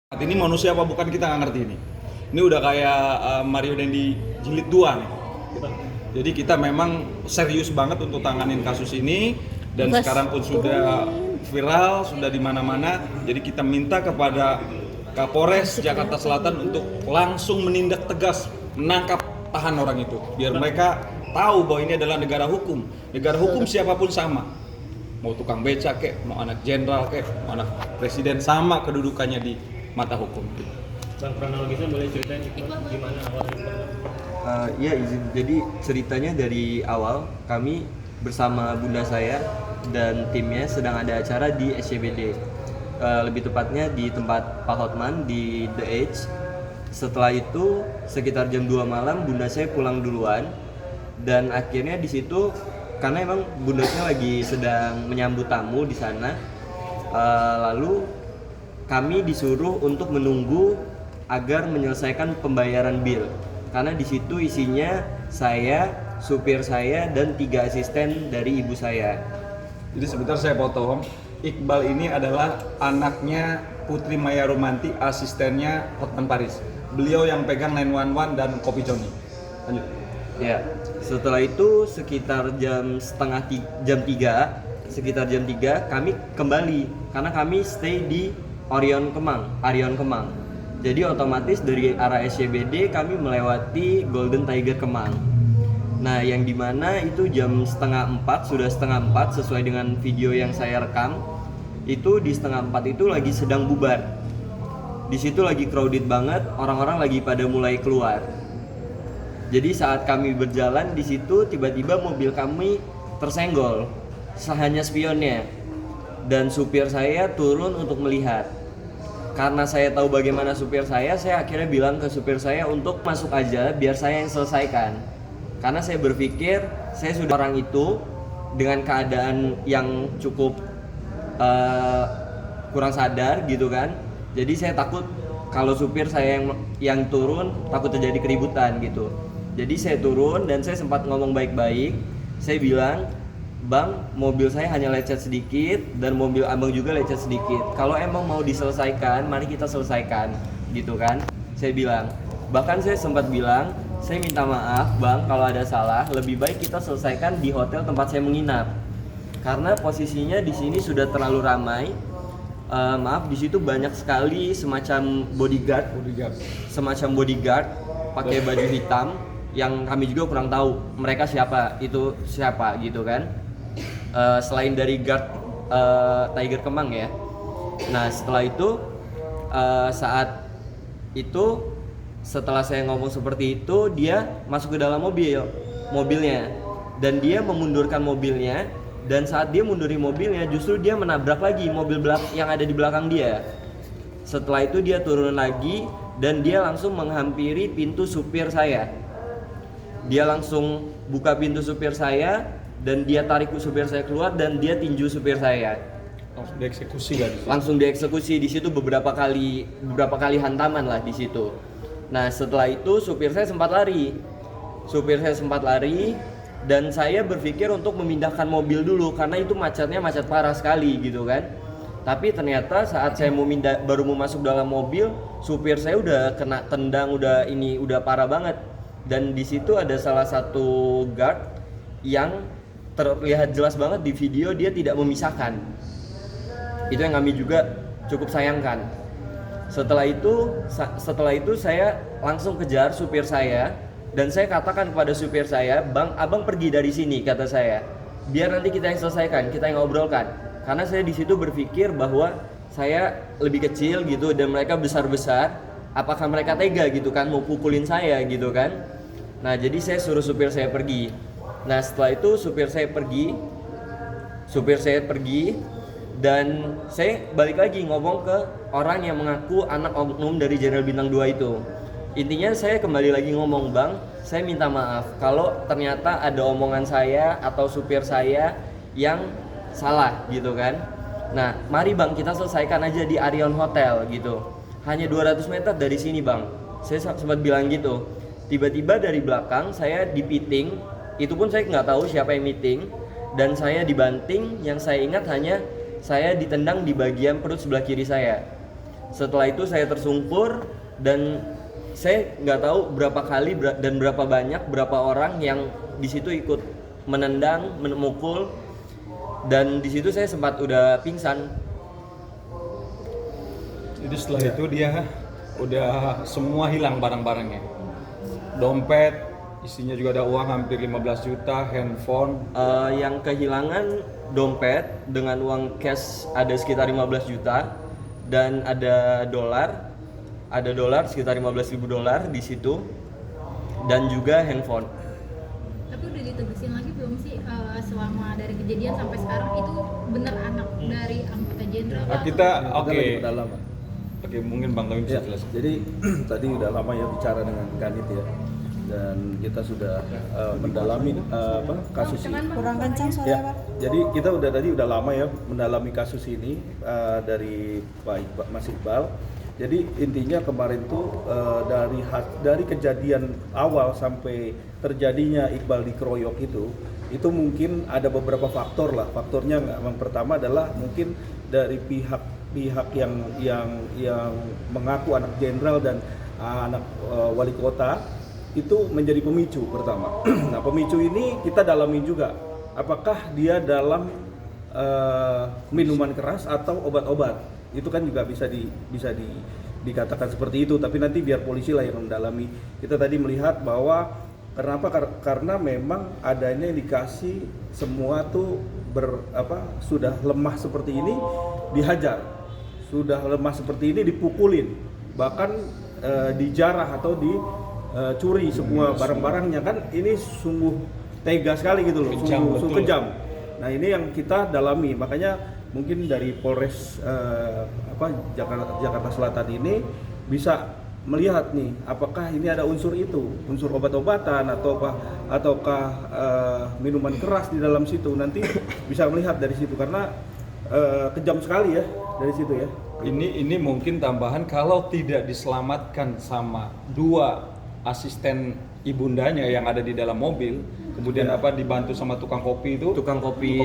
Ini manusia apa bukan kita nggak ngerti ini. Ini udah kayak Mario Dendi jilid 2 nih. Jadi kita memang serius banget untuk tanganin kasus ini dan sekarang pun sudah viral, sudah di mana-mana. Jadi kita minta kepada Kapolres Jakarta Selatan untuk langsung menindak tegas, menangkap, tahan orang itu, biar mereka tahu bahwa ini adalah negara hukum. Negara hukum siapapun sama. Mau tukang beca kek, mau anak jenderal kek, mau anak presiden, sama kedudukannya di mata hukum. Bang, kronologisnya boleh ceritain gimana awalnya? Iya izin. Jadi ceritanya dari awal kami bersama bunda saya dan timnya sedang ada acara di SCBD. Lebih tepatnya di tempat Pak Hotman di The Edge. Setelah itu sekitar jam 2 malam bunda saya pulang duluan dan akhirnya di situ karena emang bunda saya lagi sedang menyambut tamu di sana. Lalu kami disuruh untuk menunggu agar menyelesaikan pembayaran bill karena di situ isinya saya, supir saya dan 3 asisten dari ibu saya. Jadi sebentar saya potong. Iqbal ini adalah anaknya Putri Maya Romanti, asistennya Hotman Paris. Beliau yang pegang 911 dan Kopi Joni. Lanjut. Ya, setelah itu sekitar jam 3 kami kembali karena kami stay di Arion Kemang. Jadi otomatis dari arah SCBD kami melewati Golden Tiger Kemang. Nah, yang dimana itu jam sudah setengah 4 sesuai dengan video yang saya rekam. Itu di setengah 4 itu lagi sedang bubar. Di situ lagi crowded banget, orang-orang lagi pada mulai keluar. Jadi saat kami berjalan di situ tiba-tiba mobil kami tersenggol, hanya spionnya. Dan supir saya turun untuk melihat. Karena saya tahu bagaimana supir saya akhirnya bilang ke supir saya untuk masuk aja biar saya yang selesaikan. Karena saya berpikir saya sudah orang itu dengan keadaan yang cukup kurang sadar gitu kan. Jadi saya takut kalau supir saya yang turun takut terjadi keributan gitu. Jadi saya turun dan saya sempat ngomong baik-baik. Saya bilang, "Bang, mobil saya hanya lecet sedikit dan mobil abang juga lecet sedikit. Kalau emang mau diselesaikan, mari kita selesaikan." Gitu kan. Saya bilang. Bahkan saya sempat bilang, "Saya minta maaf, Bang, kalau ada salah, lebih baik kita selesaikan di hotel tempat saya menginap." Karena posisinya di sini sudah terlalu ramai. Maaf, di situ banyak sekali semacam bodyguard pakai baju hitam yang kami juga kurang tahu mereka siapa gitu kan. Selain dari guard Tiger Kemang ya. Nah setelah itu setelah saya ngomong seperti itu, dia masuk ke dalam mobilnya dan dia memundurkan mobilnya. Dan saat dia munduri mobilnya, justru dia menabrak lagi mobil yang ada di belakang dia. Setelah itu dia turun lagi dan dia langsung menghampiri pintu supir saya. Dia langsung buka pintu supir saya dan dia tarik supir saya keluar dan dia tinju supir saya. Langsung dieksekusi kan? Langsung dieksekusi di situ beberapa kali hantaman lah di situ. Nah setelah itu supir saya sempat lari dan saya berpikir untuk memindahkan mobil dulu karena itu macet parah sekali gitu kan. Tapi ternyata saat saya baru mau masuk dalam mobil, supir saya udah kena tendang, udah parah banget. Dan di situ ada salah satu guard yang terlihat jelas banget di video dia tidak memisahkan. Itu yang kami juga cukup sayangkan. Setelah itu saya langsung kejar supir saya dan saya katakan kepada supir saya, "Bang, abang pergi dari sini," kata saya. "Biar nanti kita yang selesaikan, kita yang ngobrolkan." Karena saya di situ berpikir bahwa saya lebih kecil gitu dan mereka besar-besar. Apakah mereka tega gitu kan mau pukulin saya gitu kan? Nah, jadi saya suruh supir saya pergi. Nah, setelah itu supir saya pergi dan saya balik lagi ngomong ke orang yang mengaku anak oknum dari Jenderal Bintang 2 itu. Intinya saya kembali lagi ngomong, "Bang, saya minta maaf kalau ternyata ada omongan saya atau supir saya yang salah gitu kan. Nah, mari Bang kita selesaikan aja di Arion Hotel gitu. Hanya 200 meter dari sini Bang." Saya sempat bilang gitu. Tiba-tiba dari belakang saya dipiting, itu pun saya nggak tahu siapa yang meeting, dan saya dibanting. Yang saya ingat hanya saya ditendang di bagian perut sebelah kiri saya. Setelah itu saya tersungkur dan saya nggak tahu berapa kali dan berapa banyak berapa orang yang di situ ikut menendang, memukul, dan di situ saya sempat udah pingsan. Jadi setelah itu dia udah semua hilang barang-barangnya. Dompet, isinya juga ada uang hampir 15 juta, handphone. Yang kehilangan dompet dengan uang cash ada sekitar 15 juta dan ada dolar sekitar 15.000 dolar di situ dan juga handphone. Tapi udah ditegesin lagi belum sih selama dari kejadian sampai sekarang itu bener anak dari anggota jenderal? Kita Kita lagi pendalaman. Oke, mungkin Bang Tawim bisa Ya, jelaskan. jadi tadi udah lama ya bicara dengan Kanit ya, dan kita sudah mendalami kasus ini. Kurang kencang suara Ya, Pak. jadi kita udah lama ya mendalami kasus ini dari Mas Iqbal. Jadi intinya kemarin tuh dari kejadian awal sampai terjadinya Iqbal dikeroyok itu mungkin ada beberapa faktor lah. Faktornya yang pertama adalah mungkin dari pihak yang mengaku anak jenderal dan anak wali kota itu menjadi pemicu pertama. Nah, pemicu ini kita dalami juga. Apakah dia dalam minuman keras atau obat-obat? Itu kan juga bisa dikatakan seperti itu, tapi nanti biar polisi lah yang mendalami. Kita tadi melihat bahwa kenapa? Karena memang adanya indikasi semua tuh sudah lemah seperti ini dihajar, sudah lemah seperti ini dipukulin, bahkan dijarah atau dicuri semua barang-barangnya, kan ini sungguh tega sekali gitu loh, sungguh kejam. Nah, ini yang kita dalami, makanya mungkin dari Polres Jakarta Selatan ini bisa melihat nih apakah ini ada unsur obat-obatan ataukah minuman keras di dalam situ. Nanti bisa melihat dari situ karena kejam sekali ya dari situ ya. Ini mungkin tambahan, kalau tidak diselamatkan sama dua asisten ibundanya yang ada di dalam mobil, kemudian dibantu sama tukang kopi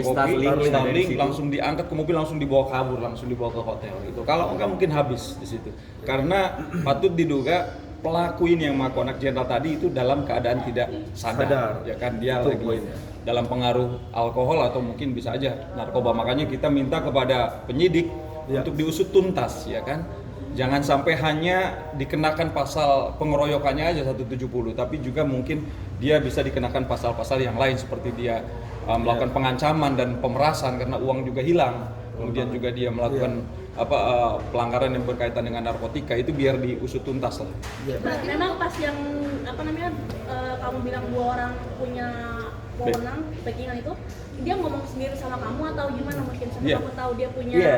Starling langsung diangkat ke mobil, langsung dibawa kabur, langsung dibawa ke hotel gitu. Kalau enggak mungkin habis di situ. Karena patut diduga pelaku ini yang mengaku anak jenderal tadi itu dalam keadaan tidak sadar. Ya kan, dia Betul, lagi poinnya. dalam pengaruh alkohol atau mungkin bisa aja narkoba. Makanya kita minta kepada penyidik untuk diusut tuntas, ya kan. Jangan sampai hanya dikenakan pasal pengeroyokannya aja 170, tapi juga mungkin dia bisa dikenakan pasal-pasal yang lain seperti dia melakukan pengancaman dan pemerasan karena uang juga hilang. Kemudian juga dia melakukan pelanggaran yang berkaitan dengan narkotika, itu biar diusut tuntas lah. Berarti memang pas yang kamu bilang dua orang punya wewenang backingan itu, dia ngomong sendiri sama kamu atau gimana, mungkin sampai kamu tahu dia punya? Iya,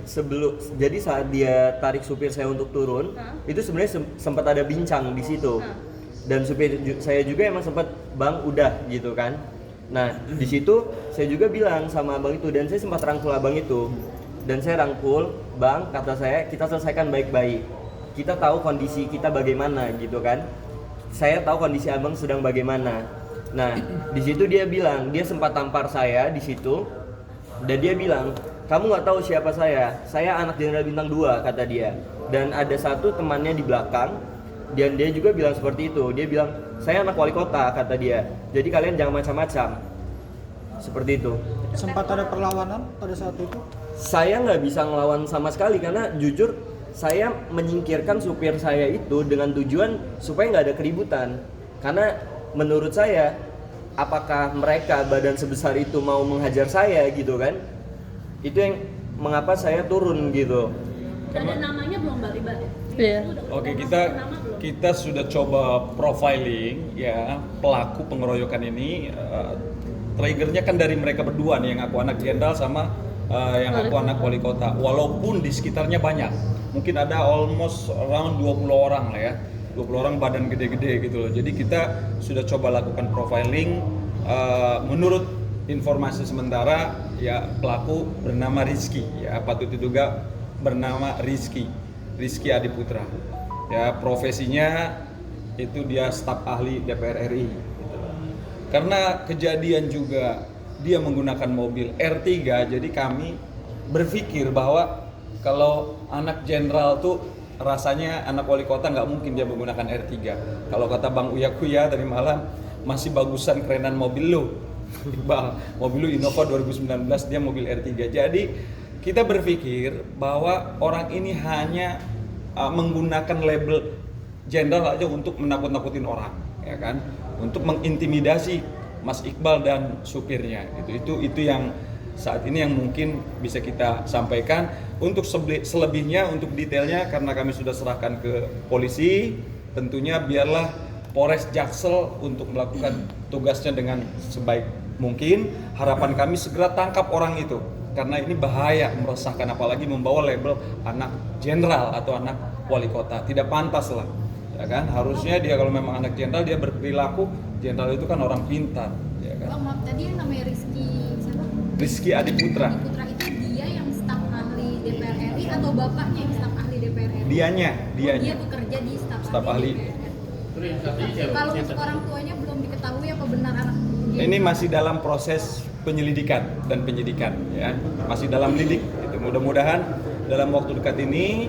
jadi saat dia tarik supir saya untuk turun, itu sebenarnya sempat ada bincang di situ. Dan supir saya juga emang sempat, "Bang, udah," gitu kan. Nah, di situ saya juga bilang sama abang itu, dan saya sempat rangkul abang itu. Dan saya rangkul, "Bang," kata saya, "kita selesaikan baik-baik. Kita tahu kondisi kita bagaimana," gitu kan. Saya tahu kondisi abang sedang bagaimana. Nah, di situ dia bilang, dia sempat tampar saya di situ, dan dia bilang, "Kamu nggak tahu siapa saya anak jenderal bintang 2," kata dia. Dan ada satu temannya di belakang, dan dia juga bilang seperti itu. Dia bilang, "Saya anak wali kota," kata dia. "Jadi kalian jangan macam-macam." Seperti itu. Sempat ada perlawanan pada saat itu? Saya nggak bisa ngelawan sama sekali karena jujur saya menyingkirkan supir saya itu dengan tujuan supaya nggak ada keributan. Karena menurut saya, apakah mereka badan sebesar itu mau menghajar saya gitu kan? Itu yang mengapa saya turun gitu. Ada namanya belum, Mbak Iba? Iya. Oke, kita sudah coba profiling ya pelaku pengeroyokan ini. Triggernya kan dari mereka berdua nih, yang aku anak jenderal sama yang aku anak wali kota. Walaupun di sekitarnya banyak, mungkin ada almost around 20 orang lah ya. 20 orang badan gede-gede gitu loh. Jadi kita sudah coba lakukan profiling. Menurut informasi sementara ya pelaku bernama Rizky, ya patut diduga bernama Rizky Adiputra. Ya profesinya itu dia staf ahli DPR RI. Gitu. Karena kejadian juga dia menggunakan mobil R3, jadi kami berpikir bahwa kalau anak jenderal tuh rasanya anak wali kota nggak mungkin dia menggunakan R3. Kalau kata Bang Uya Kuya tadi malam, masih bagusan kerenan mobil lu. Iqbal, mobil lu Innova 2019, dia mobil R3. Jadi kita berpikir bahwa orang ini hanya menggunakan label jenderal aja untuk menakut-nakutin orang, ya kan? Untuk mengintimidasi Mas Iqbal dan supirnya. Itu yang saat ini yang mungkin bisa kita sampaikan. Untuk selebihnya, untuk detailnya, karena kami sudah serahkan ke polisi, tentunya biarlah Polres Jaksel untuk melakukan tugasnya dengan sebaik mungkin. Harapan kami segera tangkap orang itu, karena ini bahaya, meresahkan, apalagi membawa label anak jenderal atau anak wali kota. Tidak pantas lah, ya kan? Harusnya dia kalau memang anak jenderal, dia berperilaku jenderal, itu kan orang pintar, ya kan? Bang, maaf, tadi yang namanya Rizky siapa? Rizky Adiputra. Putra itu dia yang staf ahli DPR RI atau bapaknya yang staf ahli DPR RI? Dianya. Dia bekerja di staf ahli. DPR RI. Terus yang satunya siapa? Kalau untuk orang tuanya belum diketahui apa benar anak Ini masih dalam proses penyelidikan dan penyidikan, ya, masih dalam lidik. Gitu. Mudah-mudahan dalam waktu dekat ini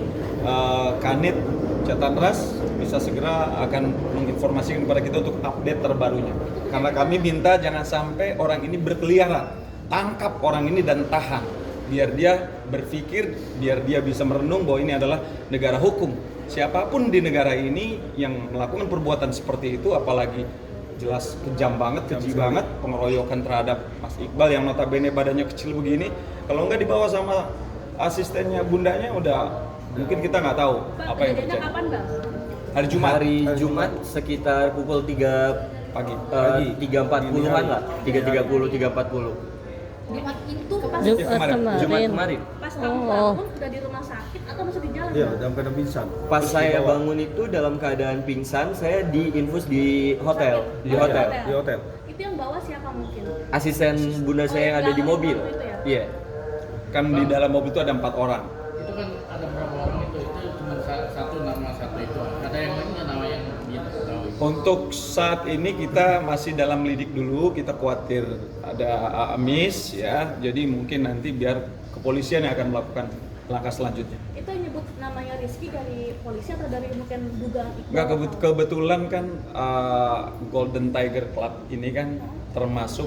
Kanit Catanras bisa segera akan menginformasikan kepada kita untuk update terbarunya. Karena kami minta jangan sampai orang ini berkeliaran, tangkap orang ini dan tahan, biar dia berpikir, biar dia bisa merenung bahwa ini adalah negara hukum. Siapapun di negara ini yang melakukan perbuatan seperti itu, apalagi jelas kejam banget, keji banget, pengeroyokan terhadap Mas Iqbal yang notabene badannya kecil begini, kalau nggak dibawa sama asistennya bundanya, udah mungkin kita nggak tahu Pak, apa yang kejadiannya terjadi. kapan, Bang? Hari Jumat Hari Jumat sekitar pukul 3 pagi. 3.40-an lah, 3.30, 3.40. Jumat itu pas Ya, kemarin. Jumat kemarin. Pas kamu bangun udah di rumah sakit atau masih di jalan? Iya, Bang? dalam keadaan pingsan. Pas Terus saya dibawa bangun itu dalam keadaan pingsan, saya diinfus di hotel. Sakit? Di hotel. Di hotel. Itu yang bawa siapa mungkin? Asisten bunda saya yang ada di mobil. Itu ya? Iya. Kan di dalam mobil itu ada 4 orang. Itu kan ada berapa orang itu cuma satu nama satu itu, ada yang lain nggak nama yang dia tahu. Untuk saat ini kita masih dalam lidik dulu, kita khawatir ada amis, ya. Jadi mungkin nanti biar kepolisian yang akan melakukan langkah selanjutnya. Itu yang nyebut namanya Rizky dari polisi atau dari mungkin dugaan Iqbal? Enggak, kebetulan kan Golden Tiger Club ini kan termasuk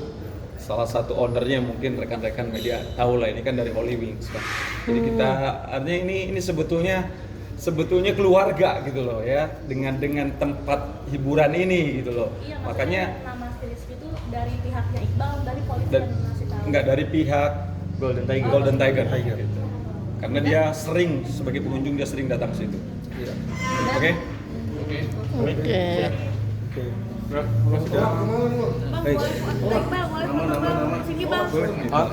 salah satu ownernya, mungkin rekan-rekan media tahu lah, ini kan dari Holy Wings kan. Jadi kita artinya ini sebetulnya keluarga gitu loh, ya, dengan tempat hiburan ini gitu loh. Iya, Makanya nama si Rizky itu dari pihaknya Iqbal, dari polisi dan yang ngasih tahu. enggak dari pihak Golden Tiger. gitu. Karena dia sering sebagai pengunjung, dia sering datang ke situ. Iya. Oke? Oke. Oke. Bang, boleh Iqbal, boleh foto Bang. Sini Bang.